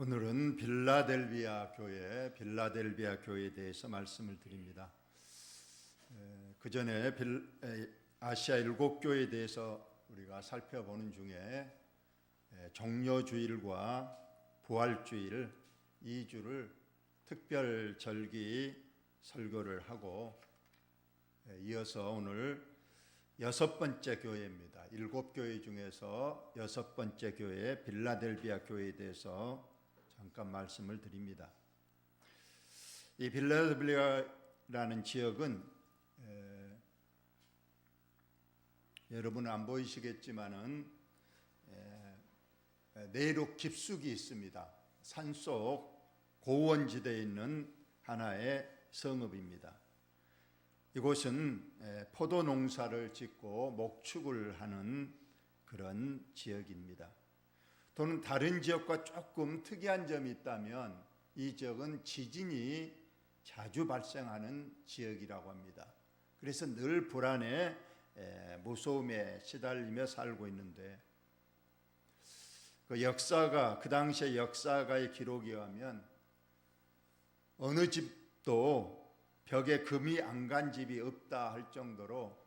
오늘은 빌라델비아 교회에 대해서 말씀을 드립니다. 그 전에 아시아 7교회에 대해서 우리가 살펴보는 중에 종려주일과 부활주일 2주를 특별 절기 설교를 하고 이어서 오늘 6번째 교회입니다. 7교회 중에서 6번째 교회 빌라델비아 교회에 대해서 잠깐 말씀을 드립니다. 이 빌라델비아라는 지역은 여러분은 안 보이시겠지만은 내륙 깊숙이 있습니다. 산속 고원지대에 있는 하나의 성읍입니다. 이곳은 포도 농사를 짓고 목축을 하는 그런 지역입니다. 또는 다른 지역과 조금 특이한 점이 있다면 이 지역은 지진이 자주 발생하는 지역이라고 합니다. 그래서 늘 불안에 무서움에 시달리며 살고 있는데 그 당시의 역사가의 기록에 의하면 어느 집도 벽에 금이 안 간 집이 없다 할 정도로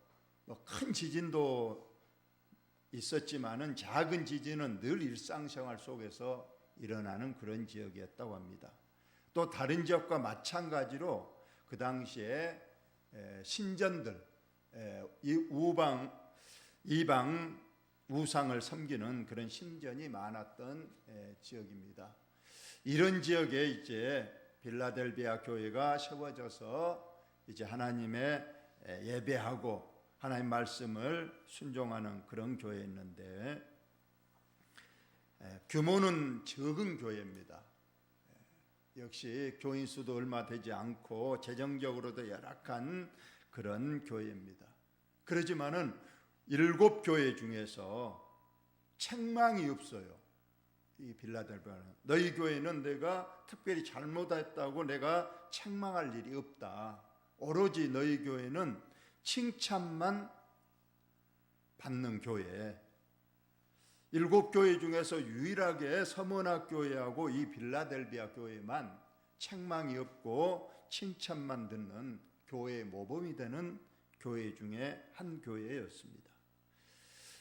큰 지진도 있었지만은 작은 지진은 늘 일상생활 속에서 일어나는 그런 지역이었다고 합니다. 또 다른 지역과 마찬가지로 그 당시에 신전들, 이방 우상을 섬기는 그런 신전이 많았던 지역입니다. 이런 지역에 이제 빌라델비아 교회가 세워져서 이제 하나님의 예배하고 하나님 말씀을 순종하는 그런 교회였는데 규모는 적은 교회입니다. 역시 교인 수도 얼마 되지 않고 재정적으로도 열악한 그런 교회입니다. 그렇지만은 7교회 중에서 책망이 없어요. 이 빌라델비아는 너희 교회는 내가 특별히 잘못했다고 내가 책망할 일이 없다. 오로지 너희 교회는 칭찬만 받는 교회. 7교회 중에서 유일하게 서문학교회하고 이 빌라델비아 교회만 책망이 없고 칭찬만 듣는 교회의 모범이 되는 교회 중에 한 교회였습니다.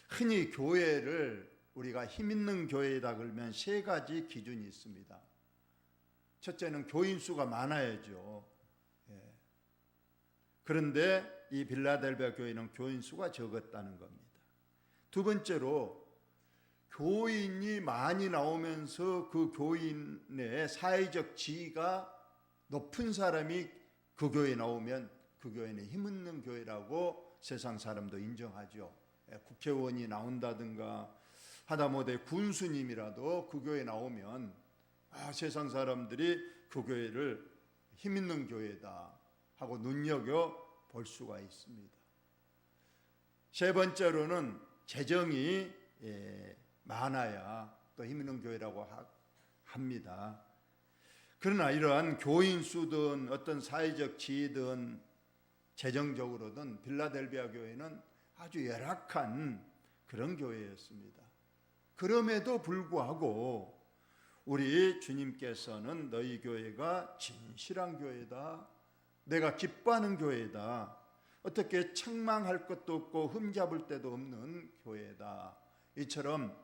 흔히 교회를 우리가 힘있는 교회이다 그러면 3가지 기준이 있습니다. 첫째는 교인 수가 많아야죠. 그런데 이 빌라델비아 교회는 교인 수가 적었다는 겁니다. 두 번째로 교인이 많이 나오면서 그 교인의 사회적 지위가 높은 사람이 그 교회에 나오면 그 교회는 힘있는 교회라고 세상 사람도 인정하죠. 국회의원이 나온다든가 하다못해 군수님이라도 그 교회에 나오면 세상 사람들이 그 교회를 힘있는 교회다 하고 눈여겨 볼 수가 있습니다. 세 번째로는 재정이 많아야 또 힘있는 교회라고 합니다. 그러나 이러한 교인 수든 어떤 사회적 지위든 재정적으로든 빌라델비아 교회는 아주 열악한 그런 교회였습니다. 그럼에도 불구하고 우리 주님께서는 너희 교회가 진실한 교회다. 내가 기뻐하는 교회다. 어떻게 책망할 것도 없고 흠잡을 데도 없는 교회다. 이처럼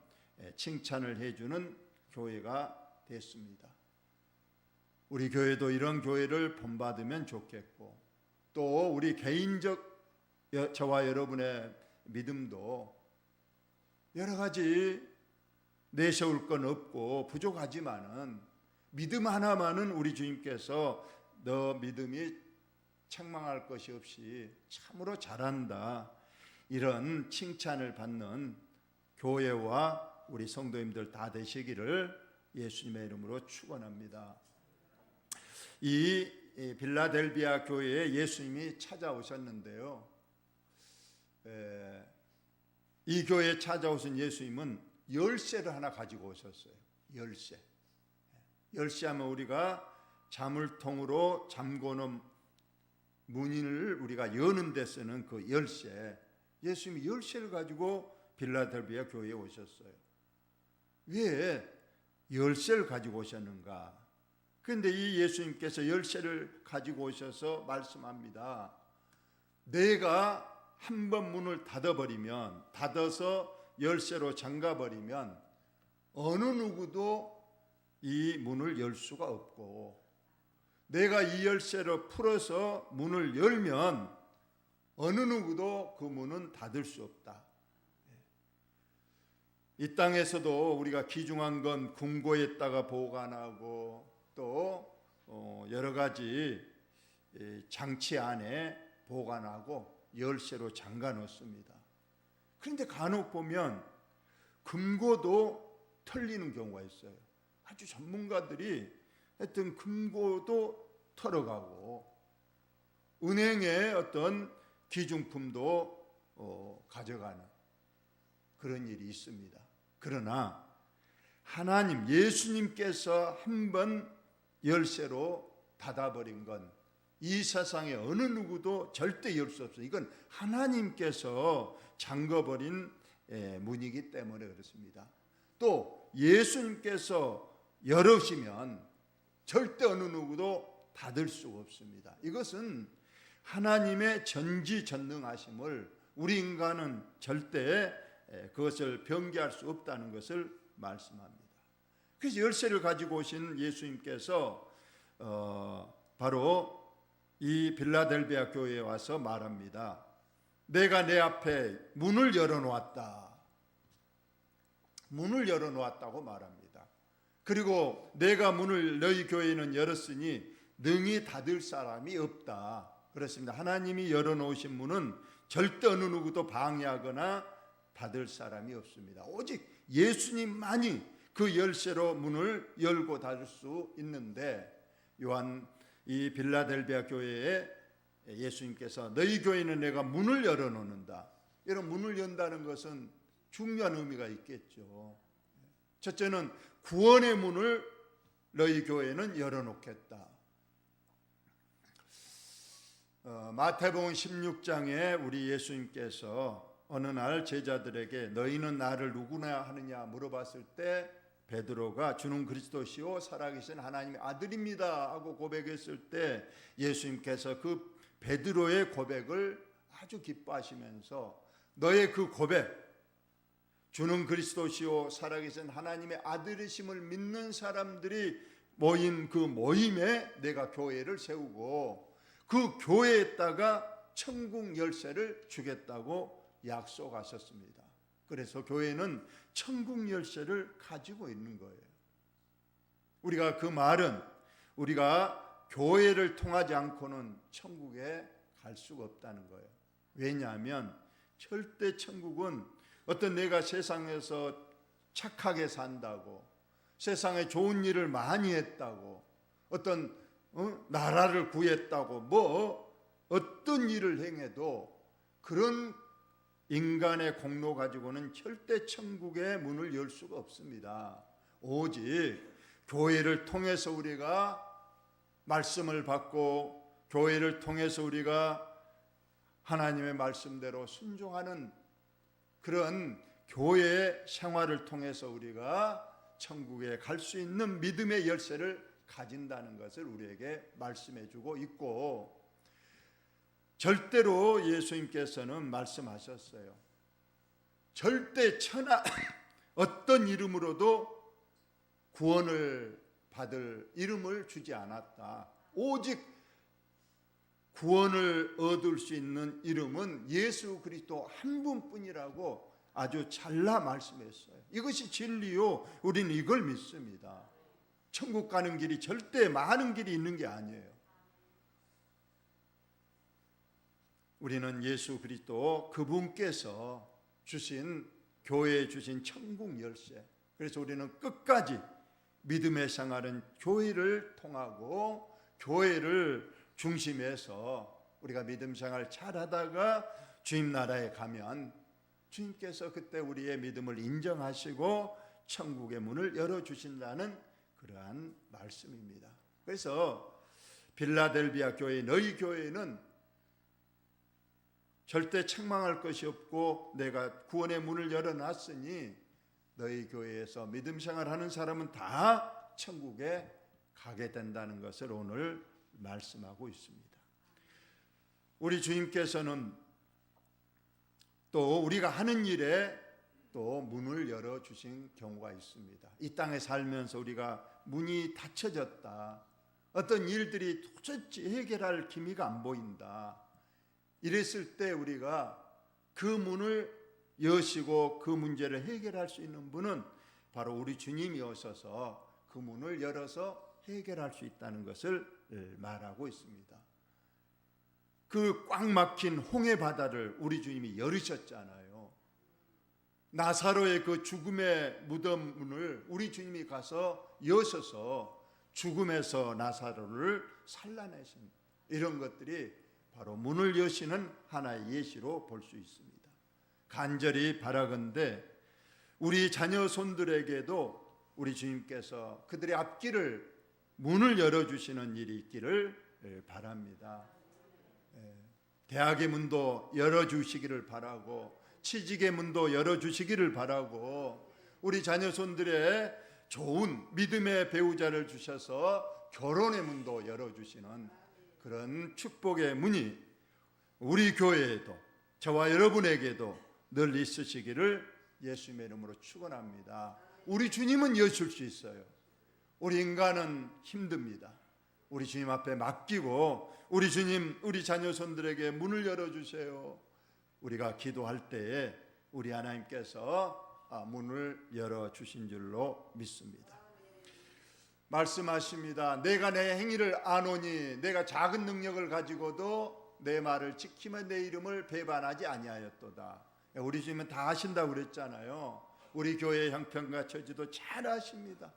칭찬을 해주는 교회가 됐습니다. 우리 교회도 이런 교회를 본받으면 좋겠고 또 우리 개인적 저와 여러분의 믿음도 여러 가지 내세울 건 없고 부족하지만은 믿음 하나만은 우리 주님께서 너 믿음이 책망할 것이 없이 참으로 잘한다. 이런 칭찬을 받는 교회와 우리 성도님들 다 되시기를 예수님의 이름으로 축원합니다. 이 빌라델비아 교회에 예수님이 찾아오셨는데요. 이 교회에 찾아오신 예수님은 열쇠를 하나 가지고 오셨어요. 열쇠 하면 우리가 자물통으로 잠궈놓은 문을 우리가 여는 데 쓰는 그 열쇠. 예수님이 열쇠를 가지고 빌라델비아 교회에 오셨어요. 왜 열쇠를 가지고 오셨는가? 그런데 이 예수님께서 열쇠를 가지고 오셔서 말씀합니다. 내가 한번 문을 닫아서 열쇠로 잠가버리면 어느 누구도 이 문을 열 수가 없고, 내가 이 열쇠로 풀어서 문을 열면 어느 누구도 그 문은 닫을 수 없다. 이 땅에서도 우리가 귀중한 건 금고에다가 보관하고 또 여러 가지 장치 안에 보관하고 열쇠로 잠가 놓습니다. 그런데 간혹 보면 금고도 털리는 경우가 있어요. 아주 전문가들이 하여튼 금고도 털어가고 은행의 어떤 귀중품도 가져가는 그런 일이 있습니다. 그러나 하나님, 예수님께서 한번 열쇠로 닫아버린 건 이 세상에 어느 누구도 절대 열 수 없어요. 이건 하나님께서 잠궈버린 문이기 때문에 그렇습니다. 또 예수님께서 열으시면 절대 어느 누구도 닫을 수가 없습니다. 이것은 하나님의 전지전능하심을 우리 인간은 절대 그것을 변개할 수 없다는 것을 말씀합니다. 그래서 열쇠를 가지고 오신 예수님께서 바로 이 빌라델비아 교회에 와서 말합니다. 내가 내 앞에 문을 열어놓았다. 문을 열어놓았다고 말합니다. 그리고 내가 문을 너희 교회는 열었으니 능히 닫을 사람이 없다. 그렇습니다. 하나님이 열어놓으신 문은 절대 어느 누구도 방해하거나 닫을 사람이 없습니다. 오직 예수님만이 그 열쇠로 문을 열고 닫을 수 있는데, 요한 이 빌라델비아 교회에 예수님께서 너희 교회는 내가 문을 열어놓는다. 이런 문을 연다는 것은 중요한 의미가 있겠죠. 첫째는 구원의 문을 너희 교회는 열어놓겠다. 마태복음 16장에 우리 예수님께서 어느 날 제자들에게 너희는 나를 누구나 하느냐 물어봤을 때 베드로가 주는 그리스도시요 살아계신 하나님의 아들입니다 하고 고백했을 때 예수님께서 그 베드로의 고백을 아주 기뻐하시면서 너의 그 고백, 주는 그리스도시요 살아계신 하나님의 아들이심을 믿는 사람들이 모인 그 모임에 내가 교회를 세우고 그 교회에다가 천국 열쇠를 주겠다고 약속하셨습니다. 그래서 교회는 천국 열쇠를 가지고 있는 거예요. 우리가 그 말은 우리가 교회를 통하지 않고는 천국에 갈 수가 없다는 거예요. 왜냐하면 절대 천국은 어떤 내가 세상에서 착하게 산다고, 세상에 좋은 일을 많이 했다고, 어떤 나라를 구했다고, 어떤 일을 행해도 그런 인간의 공로 가지고는 절대 천국의 문을 열 수가 없습니다. 오직 교회를 통해서 우리가 말씀을 받고 교회를 통해서 우리가 하나님의 말씀대로 순종하는 그런 교회의 생활을 통해서 우리가 천국에 갈 수 있는 믿음의 열쇠를 가진다는 것을 우리에게 말씀해 주고 있고, 절대로 예수님께서는 말씀하셨어요. 절대 천하 어떤 이름으로도 구원을 받을 이름을 주지 않았다. 오직 구원을 얻을 수 있는 이름은 예수 그리스도 한 분뿐이라고 아주 잘라 말씀했어요. 이것이 진리요. 우리는 이걸 믿습니다. 천국 가는 길이 절대 많은 길이 있는 게 아니에요. 우리는 예수 그리스도 그분께서 주신 교회에 주신 천국 열쇠, 그래서 우리는 끝까지 믿음의 생활은 교회를 통하고 교회를 중심해서 우리가 믿음 생활 잘하다가 주님 나라에 가면 주님께서 그때 우리의 믿음을 인정하시고 천국의 문을 열어주신다는 그러한 말씀입니다. 그래서 빌라델비아 교회, 너희 교회는 절대 책망할 것이 없고 내가 구원의 문을 열어놨으니 너희 교회에서 믿음 생활하는 사람은 다 천국에 가게 된다는 것을 오늘 말씀하고 있습니다. 우리 주님께서는 또 우리가 하는 일에 또 문을 열어주신 경우가 있습니다. 이 땅에 살면서 우리가 문이 닫혀졌다, 어떤 일들이 도저히 해결할 기미가 안 보인다, 이랬을 때 우리가 그 문을 여시고 그 문제를 해결할 수 있는 분은 바로 우리 주님이 오셔서 그 문을 열어서 해결할 수 있다는 것을 말하고 있습니다. 그 꽉 막힌 홍해 바다를 우리 주님이 열으셨잖아요. 나사로의 그 죽음의 무덤 문을 우리 주님이 가서 여셔서 죽음에서 나사로를 살라내신, 이런 것들이 바로 문을 여시는 하나의 예시로 볼 수 있습니다. 간절히 바라건대 우리 자녀 손들에게도 우리 주님께서 그들의 앞길을 문을 열어주시는 일이 있기를 바랍니다. 대학의 문도 열어주시기를 바라고, 취직의 문도 열어주시기를 바라고, 우리 자녀 손들의 좋은 믿음의 배우자를 주셔서 결혼의 문도 열어주시는 그런 축복의 문이 우리 교회에도, 저와 여러분에게도 늘 있으시기를 예수님의 이름으로 축원합니다. 우리 주님은 여실 수 있어요. 우리 인간은 힘듭니다. 우리 주님 앞에 맡기고, 우리 주님, 우리 자녀손들에게 문을 열어주세요. 우리가 기도할 때에 우리 하나님께서 문을 열어주신 줄로 믿습니다. 말씀하십니다. 내가 내 행위를 아노니 내가 작은 능력을 가지고도 내 말을 지키며 내 이름을 배반하지 아니하였도다. 우리 주님은 다 아신다고 그랬잖아요. 우리 교회의 형편과 처지도 잘 아십니다.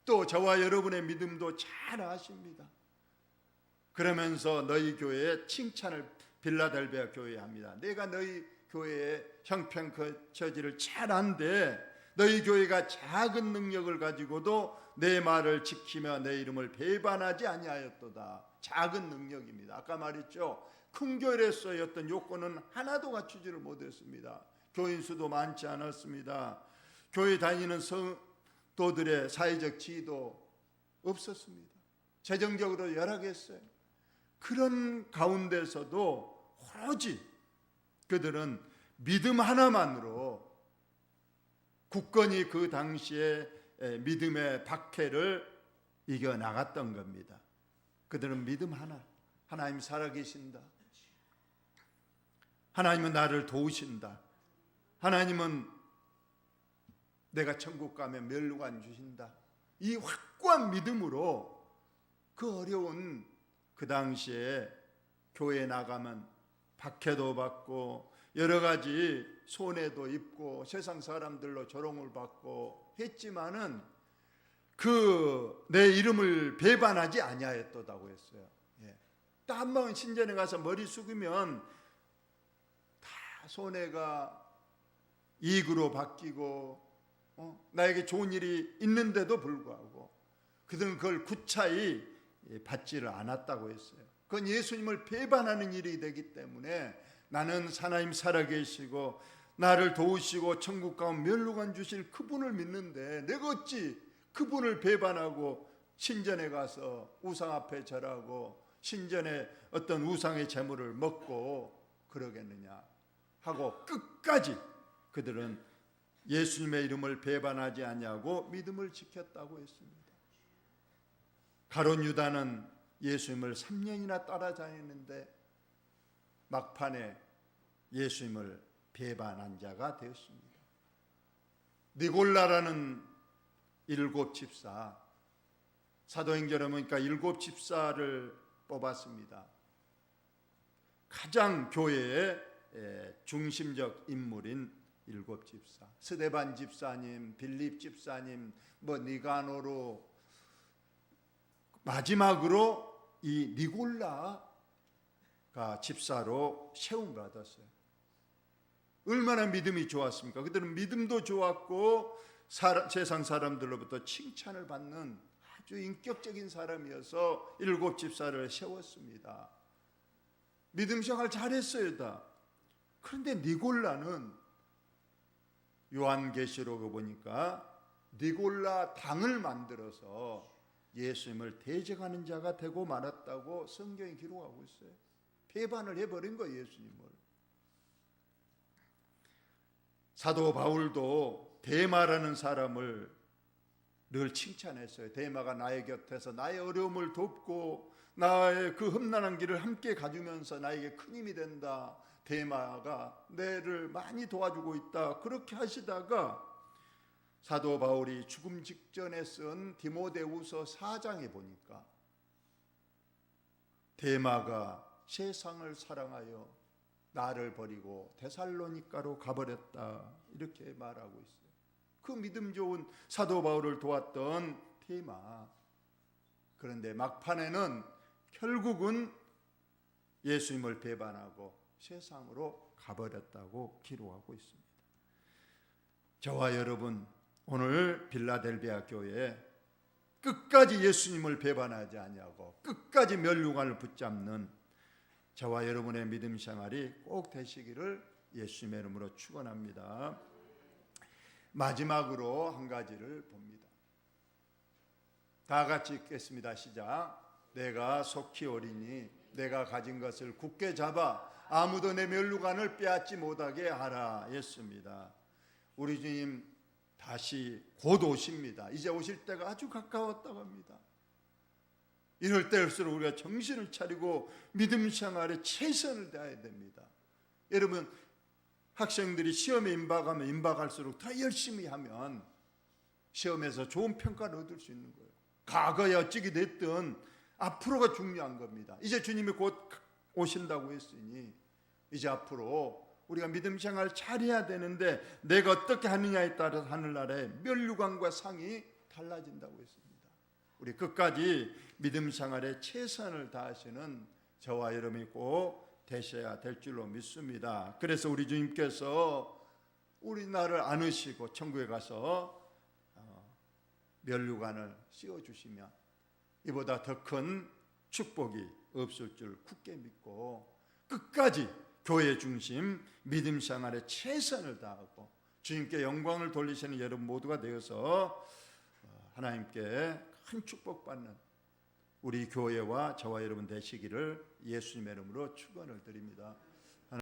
또 저와 여러분의 믿음도 잘 아십니다. 그러면서 너희 교회에 칭찬을 빌라델비아 교회에 합니다. 내가 너희 교회의 형편과 처지를 잘 안데 너희 교회가 작은 능력을 가지고도 내 말을 지키며 내 이름을 배반하지 아니하였도다. 작은 능력입니다. 아까 말했죠. 큰 교회로서의 요건은 하나도 갖추지를 못했습니다. 교인 수도 많지 않았습니다. 교회 다니는 성도들의 사회적 지위도 없었습니다. 재정적으로 열악했어요. 그런 가운데서도 오로지 그들은 믿음 하나만으로 굳건히 그 당시에 믿음의 박해를 이겨나갔던 겁니다. 그들은 믿음 하나, 하나님 살아계신다, 하나님은 나를 도우신다, 하나님은 내가 천국 가면 멸류관 주신다, 이 확고한 믿음으로 그 어려운 그 당시에 교회에 나가면 박해도 받고 여러 가지 손해도 입고 세상 사람들로 조롱을 받고 했지만은 그 내 이름을 배반하지 아니하였도다고 했어요. 딱 한 번 신전에 가서 머리 숙이면 다 손해가 이익으로 바뀌고 나에게 좋은 일이 있는데도 불구하고 그들은 그걸 구차히 받지를 않았다고 했어요. 그건 예수님을 배반하는 일이 되기 때문에 나는 하나님 살아계시고 나를 도우시고 천국 가면 멸류관 주실 그분을 믿는데 내가 어찌 그분을 배반하고 신전에 가서 우상 앞에 절하고 신전에 어떤 우상의 제물을 먹고 그러겠느냐 하고 끝까지 그들은 예수님의 이름을 배반하지 아니하고 믿음을 지켰다고 했습니다. 가룟 유다는 예수님을 3년이나 따라다녔는데 막판에 예수님을 배반한 자가 되었습니다. 니골라라는 7 집사, 사도행전에 보니까 7 집사를 뽑았습니다. 가장 교회의 중심적 인물인 7 집사, 스데반 집사님, 빌립 집사님, 니가노로, 마지막으로 이 니골라가 집사로 세움받았어요. 얼마나 믿음이 좋았습니까? 그들은 믿음도 좋았고 세상 사람들로부터 칭찬을 받는 아주 인격적인 사람이어서 7 집사를 세웠습니다. 믿음 생활 잘했어요 다. 그런데 니골라는 요한계시록에 보니까 니골라 당을 만들어서 예수님을 대적하는 자가 되고 말았다고 성경이 기록하고 있어요. 배반을 해버린 거예요, 예수님을. 사도 바울도 데마라는 사람을 늘 칭찬했어요. 데마가 나의 곁에서 나의 어려움을 돕고 나의 그 험난한 길을 함께 가주면서 나에게 큰 힘이 된다. 데마가 나를 많이 도와주고 있다. 그렇게 하시다가 사도 바울이 죽음 직전에 쓴 디모데후서 4장에 보니까 데마가 세상을 사랑하여 나를 버리고 데살로니가로 가버렸다, 이렇게 말하고 있어요. 그 믿음 좋은 사도 바울을 도왔던 데마. 그런데 막판에는 결국은 예수님을 배반하고 세상으로 가버렸다고 기록하고 있습니다. 저와 여러분, 오늘 빌라델비아 교회에 끝까지 예수님을 배반하지 아니하고 끝까지 멸류관을 붙잡는 저와 여러분의 믿음 생활이 꼭 되시기를 예수님의 이름으로 축원합니다. 마지막으로 한 가지를 봅니다. 다 같이 읽겠습니다. 시작. 내가 속히 오리니 내가 가진 것을 굳게 잡아 아무도 내 멸류관을 빼앗지 못하게 하라 했습니다. 우리 주님 다시 곧 오십니다. 이제 오실 때가 아주 가까웠다고 합니다. 이럴 때일수록 우리가 정신을 차리고 믿음 생활에 최선을 다해야 됩니다. 여러분, 학생들이 시험에 임박하면 임박할수록 더 열심히 하면 시험에서 좋은 평가를 얻을 수 있는 거예요. 과거에 어찌게 됐든 앞으로가 중요한 겁니다. 이제 주님이 곧 오신다고 했으니 이제 앞으로 우리가 믿음 생활 잘해야 되는데 내가 어떻게 하느냐에 따라서 하늘나라의 멸류관과 상이 달라진다고 했습니다. 우리 끝까지 믿음 생활에 최선을 다하시는 저와 여러분이 꼭 되셔야 될 줄로 믿습니다. 그래서 우리 주님께서 우리 나를 안으시고 천국에 가서 멸류관을 씌워주시면 이보다 더 큰 축복이 없을 줄 굳게 믿고 끝까지 교회 중심 믿음 생활에 최선을 다하고 주님께 영광을 돌리시는 여러분 모두가 되어서 하나님께 큰 축복받는 우리 교회와 저와 여러분 되시기를 예수님의 이름으로 축원을 드립니다.